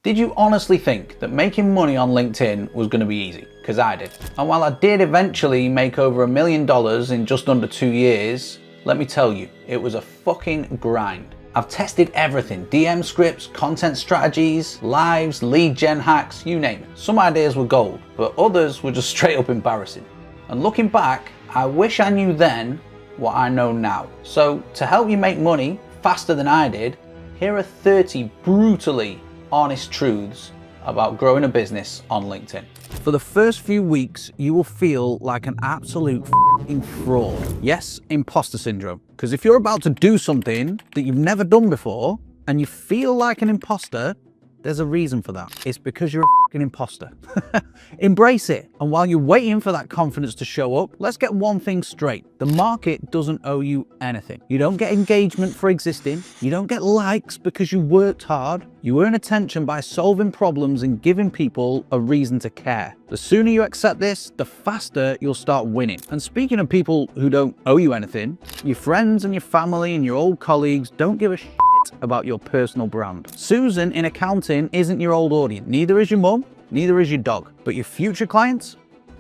Did you honestly think that making money on LinkedIn was going to be easy? Because I did. And while I did eventually make over $1 million in just under 2 years, let me tell you, it was a fucking grind. I've tested everything: DM scripts, content strategies, lives, lead gen hacks, you name it. Some ideas were gold, but others were just straight up embarrassing. And looking back, I wish I knew then what I know now. So to help you make money faster than I did, here are 30 brutally honest truths about growing a business on LinkedIn. For the first few weeks, you will feel like an absolute f***ing fraud. Yes, imposter syndrome. Because if you're about to do something that you've never done before and you feel like an imposter, there's a reason for that. It's because you're a fucking imposter. Embrace it. And while you're waiting for that confidence to show up, let's get one thing straight. The market doesn't owe you anything. You don't get engagement for existing. You don't get likes because you worked hard. You earn attention by solving problems and giving people a reason to care. The sooner you accept this, the faster you'll start winning. And speaking of people who don't owe you anything, your friends and your family and your old colleagues don't give a shit about your personal brand. Susan in accounting isn't your old audience. Neither is your mum, neither is your dog. But your future clients,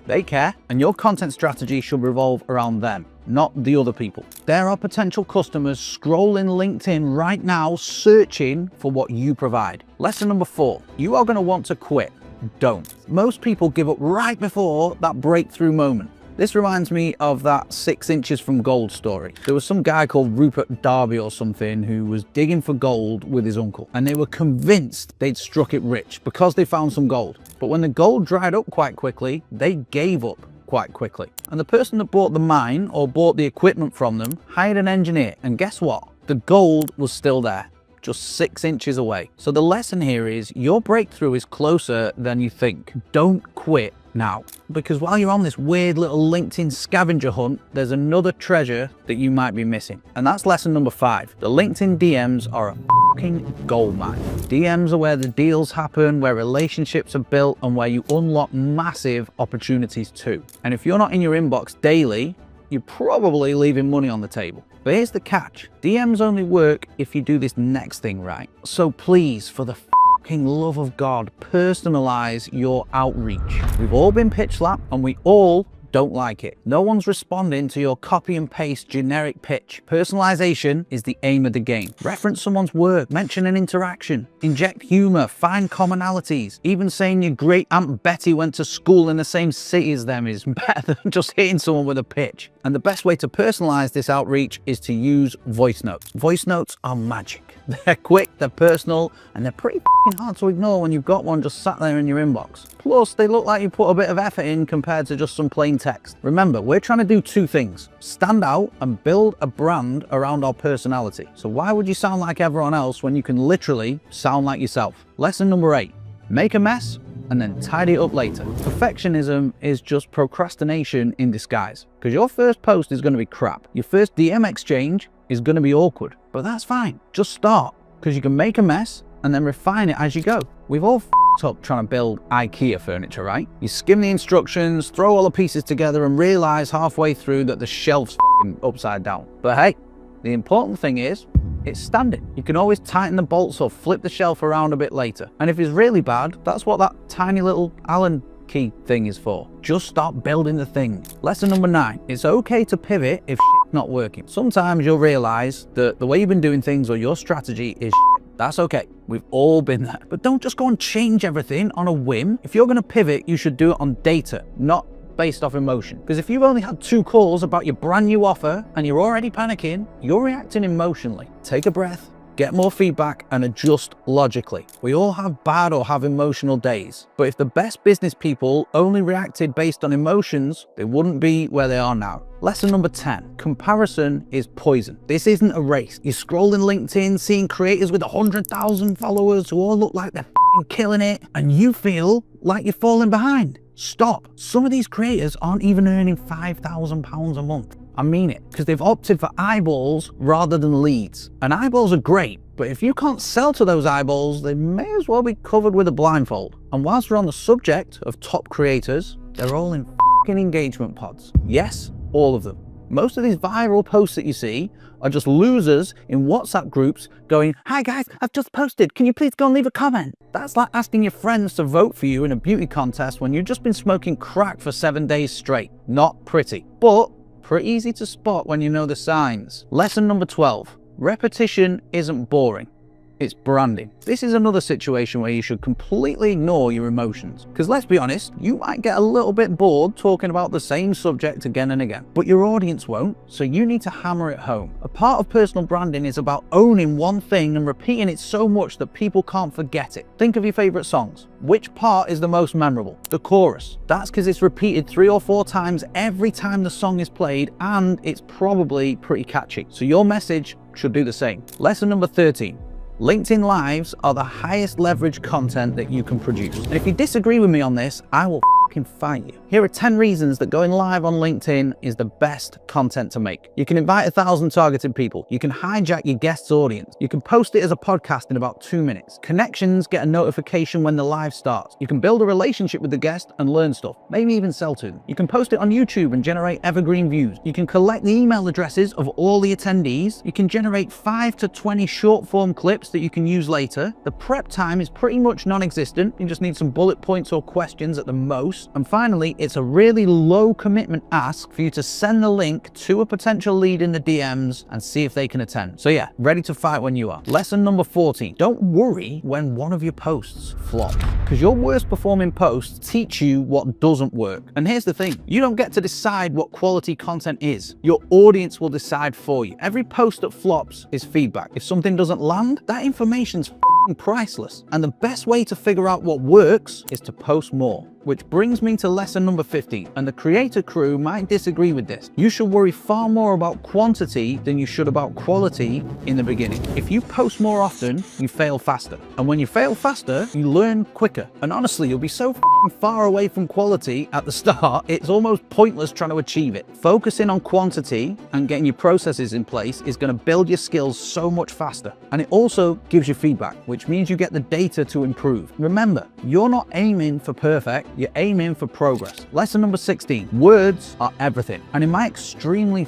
they care. And your content strategy should revolve around them, not the other people. There are potential customers scrolling LinkedIn right now, searching for what you provide. Lesson number 4, you are going to want to quit. Don't. Most people give up right before that breakthrough moment. This reminds me of that 6 inches from gold story. There was some guy called Rupert Darby or something who was digging for gold with his uncle, and they were convinced they'd struck it rich because they found some gold. But when the gold dried up quite quickly, they gave up quite quickly. And the person that bought the mine or bought the equipment from them hired an engineer, and guess what? The gold was still there, just 6 inches away. So the lesson here is your breakthrough is closer than you think. Don't quit now, because while you're on this weird little LinkedIn scavenger hunt, there's another treasure that you might be missing. And that's lesson number 5. The LinkedIn DMs are a fucking gold mine. DMs are where the deals happen, where relationships are built, and where you unlock massive opportunities too. And if you're not in your inbox daily, you're probably leaving money on the table. But here's the catch. DMs only work if you do this next thing right. So please, for the fucking love of God, personalize your outreach. We've all been pitch slapped and we all don't like it. No one's responding to your copy and paste generic pitch. Personalization is the aim of the game. Reference someone's work, mention an interaction, inject humor, find commonalities. Even saying your great Aunt Betty went to school in the same city as them is better than just hitting someone with a pitch. And the best way to personalize this outreach is to use voice notes. Voice notes are magic. They're quick, they're personal, and they're pretty fucking hard to ignore when you've got one just sat there in your inbox. Plus, they look like you put a bit of effort in compared to just some plain text. Remember, we're trying to do 2 things: stand out and build a brand around our personality. So why would you sound like everyone else when you can literally sound like yourself? Lesson number 8, make a mess and then tidy it up later. Perfectionism is just procrastination in disguise, because your first post is going to be crap. Your first DM exchange is going to be awkward, but that's fine. Just start, because you can make a mess and then refine it as you go. We've all f***ed up trying to build IKEA furniture, right? You skim the instructions, throw all the pieces together and realize halfway through that the shelf's f***ing upside down. But hey, the important thing is it's standing. You can always tighten the bolts or flip the shelf around a bit later. And if it's really bad, that's what that tiny little Allen key thing is for. Just start building the thing. Lesson number 9, it's okay to pivot if shit's not working. Sometimes you'll realize that the way you've been doing things or your strategy is shit. That's okay. We've all been there. But don't just go and change everything on a whim. If you're going to pivot, you should do it on data, not based off emotion. Because if you've only had 2 calls about your brand new offer and you're already panicking, you're reacting emotionally. Take a breath, get more feedback, and adjust logically. We all have bad or have emotional days, but if the best business people only reacted based on emotions, they wouldn't be where they are now. Lesson number 10, comparison is poison. This isn't a race. You're scrolling LinkedIn, seeing creators with 100,000 followers who all look like they're f***ing killing it, and you feel like you're falling behind. Stop. Some of these creators aren't even earning £5,000 a month. I mean it, because they've opted for eyeballs rather than leads. And eyeballs are great, but if you can't sell to those eyeballs, they may as well be covered with a blindfold. And whilst we're on the subject of top creators, they're all in f***ing engagement pods. Yes, all of them. Most of these viral posts that you see are just losers in WhatsApp groups going, "Hi guys, I've just posted. Can you please go and leave a comment?" That's like asking your friends to vote for you in a beauty contest when you've just been smoking crack for 7 days straight. Not pretty, but pretty easy to spot when you know the signs. Lesson number 12. Repetition isn't boring. It's branding. This is another situation where you should completely ignore your emotions. Because let's be honest, you might get a little bit bored talking about the same subject again and again, but your audience won't, so you need to hammer it home. A part of personal branding is about owning one thing and repeating it so much that people can't forget it. Think of your favorite songs. Which part is the most memorable? The chorus. That's because it's repeated 3 or 4 times every time the song is played, and it's probably pretty catchy. So your message should do the same. Lesson number 13. LinkedIn Lives are the highest leverage content that you can produce. And if you disagree with me on this, I will fucking fight you. Here are 10 reasons that going live on LinkedIn is the best content to make. You can invite 1,000 targeted people. You can hijack your guest's audience. You can post it as a podcast in about 2 minutes. Connections get a notification when the live starts. You can build a relationship with the guest and learn stuff, maybe even sell to them. You can post it on YouTube and generate evergreen views. You can collect the email addresses of all the attendees. You can generate 5 to 20 short form clips that you can use later. The prep time is pretty much non-existent. You just need some bullet points or questions at the most. And finally, it's a really low commitment ask for you to send the link to a potential lead in the DMs and see if they can attend. So yeah, ready to fight when you are. Lesson number 14. Don't worry when one of your posts flop, because your worst performing posts teach you what doesn't work. And here's the thing, you don't get to decide what quality content is. Your audience will decide for you. Every post that flops is feedback. If something doesn't land, that information's priceless. And the best way to figure out what works is to post more. Which brings me to lesson number 15, and the creator crew might disagree with this. You should worry far more about quantity than you should about quality in the beginning. If you post more often, you fail faster. And when you fail faster, you learn quicker. And honestly, you'll be so far away from quality at the start, it's almost pointless trying to achieve it. Focusing on quantity and getting your processes in place is going to build your skills so much faster. And it also gives you feedback, which means you get the data to improve. Remember, you're not aiming for perfect, you're aiming for progress. Lesson number 16, words are everything. And in my extremely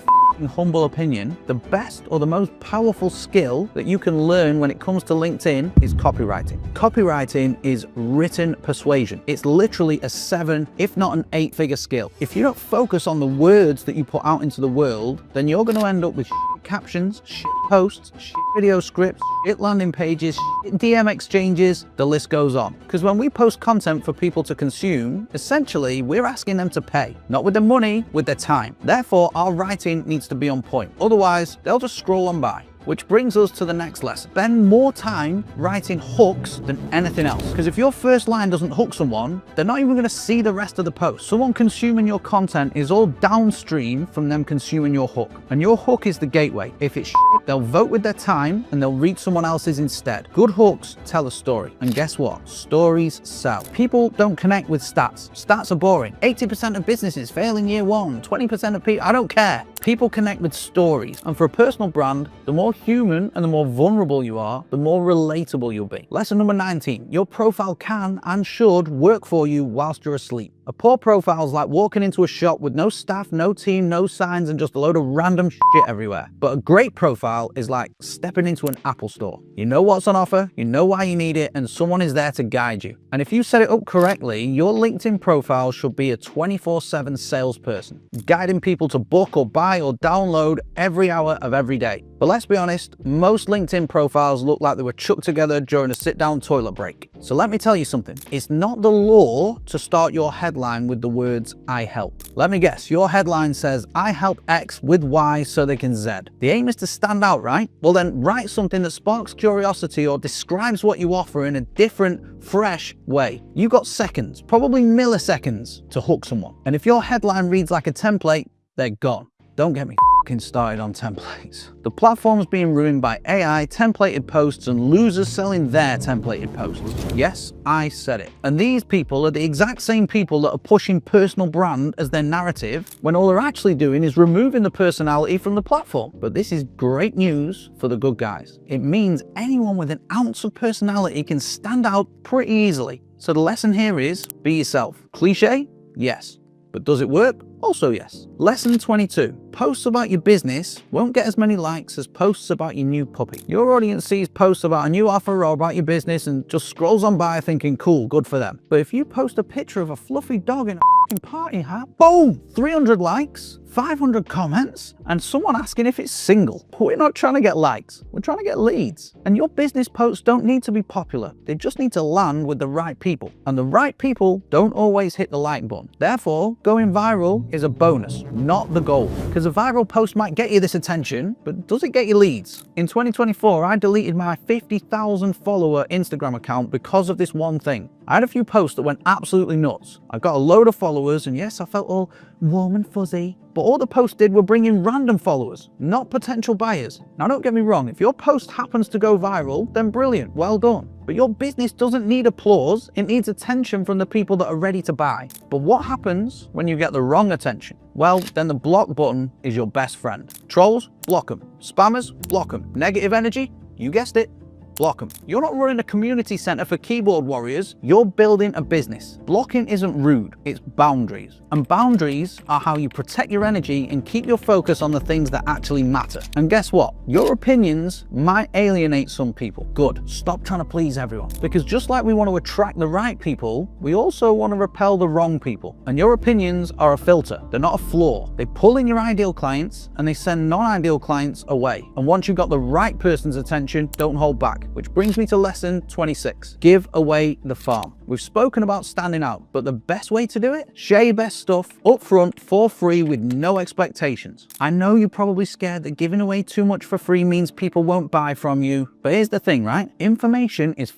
humble opinion, the best or the most powerful skill that you can learn when it comes to LinkedIn is copywriting. Copywriting is written persuasion. It's literally a 7, if not an 8-figure skill. If you don't focus on the words that you put out into the world, then you're going to end up with captions, posts, video scripts, landing pages, DM exchanges, the list goes on. Because when we post content for people to consume, essentially we're asking them to pay, not with their money, with their time. Therefore, our writing needs to be on point. Otherwise, they'll just scroll on by. Which brings us to the next lesson. Spend more time writing hooks than anything else. Because if your first line doesn't hook someone, they're not even going to see the rest of the post. Someone consuming your content is all downstream from them consuming your hook. And your hook is the gateway. If it's shit, they'll vote with their time and they'll read someone else's instead. Good hooks tell a story. And guess what? Stories sell. People don't connect with stats. Stats are boring. 80% of businesses fail in year 1. 20% of people, I don't care. People connect with stories. And for a personal brand, the more human and the more vulnerable you are, the more relatable you'll be. Lesson number 19, your profile can and should work for you whilst you're asleep. A poor profile is like walking into a shop with no staff, no team, no signs, and just a load of random shit everywhere. But a great profile is like stepping into an Apple store. You know what's on offer, you know why you need it, and someone is there to guide you. And if you set it up correctly, your LinkedIn profile should be a 24/7 salesperson, guiding people to book or buy or download every hour of every day. But let's be honest, most LinkedIn profiles look like they were chucked together during a sit-down toilet break. So let me tell you something. It's not the law to start your headline with the words, "I help." Let me guess, your headline says, "I help X with Y so they can Z." The aim is to stand out, right? Well then, write something that sparks curiosity or describes what you offer in a different, fresh way. You got seconds, probably milliseconds, to hook someone. And if your headline reads like a template, they're gone. Don't get me started on templates. The platform's being ruined by AI, templated posts, and losers selling their templated posts. Yes, I said it. And these people are the exact same people that are pushing personal brand as their narrative, when all they're actually doing is removing the personality from the platform. But this is great news for the good guys. It means anyone with an ounce of personality can stand out pretty easily. So the lesson here is, be yourself. Cliche? Yes. But does it work? Also yes. Lesson 22. Posts about your business won't get as many likes as posts about your new puppy. Your audience sees posts about a new offer or about your business and just scrolls on by thinking, cool, good for them. But if you post a picture of a fluffy dog in a party hat, boom, 300 likes, 500 comments, and someone asking if it's single. But we're not trying to get likes, we're trying to get leads. And your business posts don't need to be popular, they just need to land with the right people. And the right people don't always hit the like button. Therefore, going viral is a bonus, not the goal. Because a viral post might get you this attention, but does it get you leads? In 2024, I deleted my 50,000 follower Instagram account because of this one thing. I had a few posts that went absolutely nuts. I got a load of followers, and yes, I felt all warm and fuzzy, but all the posts did were bring in random followers, not potential buyers. Now don't get me wrong, if your post happens to go viral, then brilliant, well done. But your business doesn't need applause, it needs attention from the people that are ready to buy. But what happens when you get the wrong attention? Well, then the block button is your best friend. Trolls, block them. Spammers, block them. Negative energy, you guessed it, block them. You're not running a community center for keyboard warriors, you're building a business. Blocking isn't rude, it's boundaries. And boundaries are how you protect your energy and keep your focus on the things that actually matter. And guess what? Your opinions might alienate some people. Good, stop trying to please everyone. Because just like we want to attract the right people, we also want to repel the wrong people. And your opinions are a filter, they're not a flaw. They pull in your ideal clients and they send non-ideal clients away. And once you've got the right person's attention, don't hold back. Which brings me to lesson 26. Give away the farm. We've spoken about standing out, but the best way to do it? Share your best stuff up front for free with no expectations. I know you're probably scared that giving away too much for free means people won't buy from you, but here's the thing, right? Information is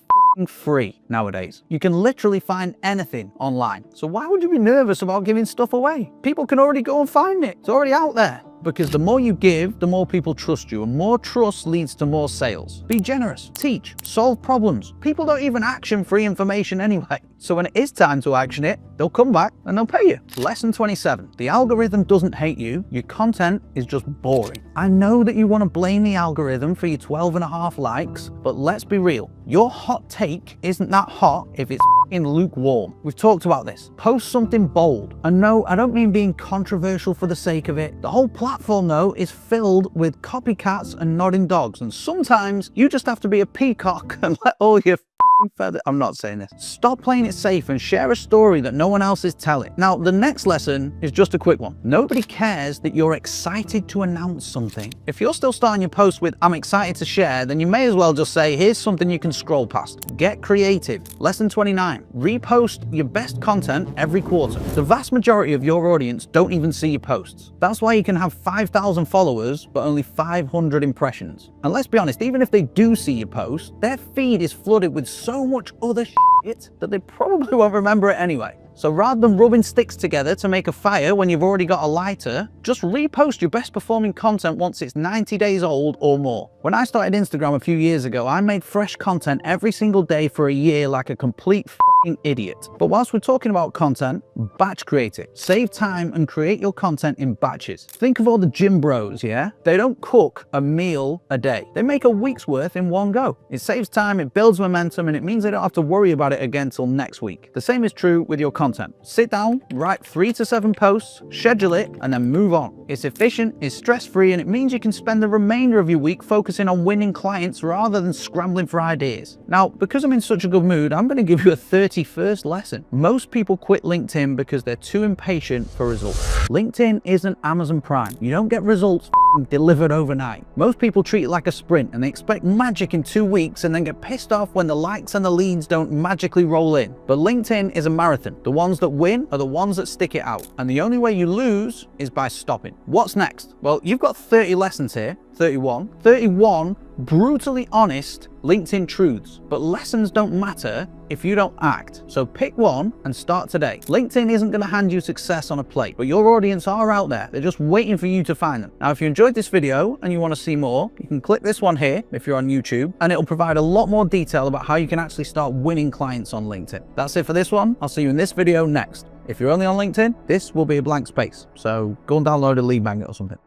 free nowadays. You can literally find anything online. So why would you be nervous about giving stuff away? People can already go and find it. It's already out there. Because the more you give, the more people trust you, and more trust leads to more sales. Be generous, teach, solve problems. People don't even action free information anyway. So when it is time to action it, they'll come back and they'll pay you. Lesson 27. The algorithm doesn't hate you, your content is just boring. I know that you want to blame the algorithm for your 12.5 likes, but let's be real. Your hot take isn't that hot if it's lukewarm. We've talked about this. Post something bold. And no, I don't mean being controversial for the sake of it. The whole platform though is filled with copycats and nodding dogs, and sometimes you just have to be a peacock and let all your feather. I'm not saying this. Stop playing it safe and share a story that no one else is telling. Now, the next lesson is just a quick one. Nobody cares that you're excited to announce something. If you're still starting your post with "I'm excited to share," then you may as well just say, here's something you can scroll past. Get creative. Lesson 29. Repost your best content every quarter. The vast majority of your audience don't even see your posts. That's why you can have 5,000 followers but only 500 impressions. And let's be honest, even if they do see your post, their feed is flooded with so much other shit that they probably won't remember it anyway. So rather than rubbing sticks together to make a fire when you've already got a lighter, just repost your best performing content once it's 90 days old or more. When I started Instagram a few years ago, I made fresh content every single day for a year like a complete idiot. But whilst we're talking about content, batch create it. Save time and create your content in batches. Think of all the gym bros, yeah? They don't cook a meal a day. They make a week's worth in one go. It saves time, it builds momentum, and it means they don't have to worry about it again till next week. The same is true with your content. Sit down, write 3 to 7 posts, schedule it, and then move on. It's efficient, it's stress-free, and it means you can spend the remainder of your week focusing on winning clients rather than scrambling for ideas. Now, because I'm in such a good mood, I'm going to give you a 31st lesson. Most people quit LinkedIn because they're too impatient for results. LinkedIn isn't Amazon Prime. You don't get results delivered overnight. Most people treat it like a sprint and they expect magic in 2 weeks and then get pissed off when the likes and the leads don't magically roll in. But LinkedIn is a marathon. The ones that win are the ones that stick it out. And the only way you lose is by stopping. What's next? Well, you've got 30 lessons here. 31 brutally honest LinkedIn truths, but lessons don't matter if you don't act. So pick one and start today. LinkedIn isn't going to hand you success on a plate, but your audience are out there. They're just waiting for you to find them. Now, if you enjoyed this video and you want to see more, you can click this one here if you're on YouTube, and it'll provide a lot more detail about how you can actually start winning clients on LinkedIn. That's it for this one. I'll see you in this video next. If you're only on LinkedIn, this will be a blank space. So go and download a lead magnet or something.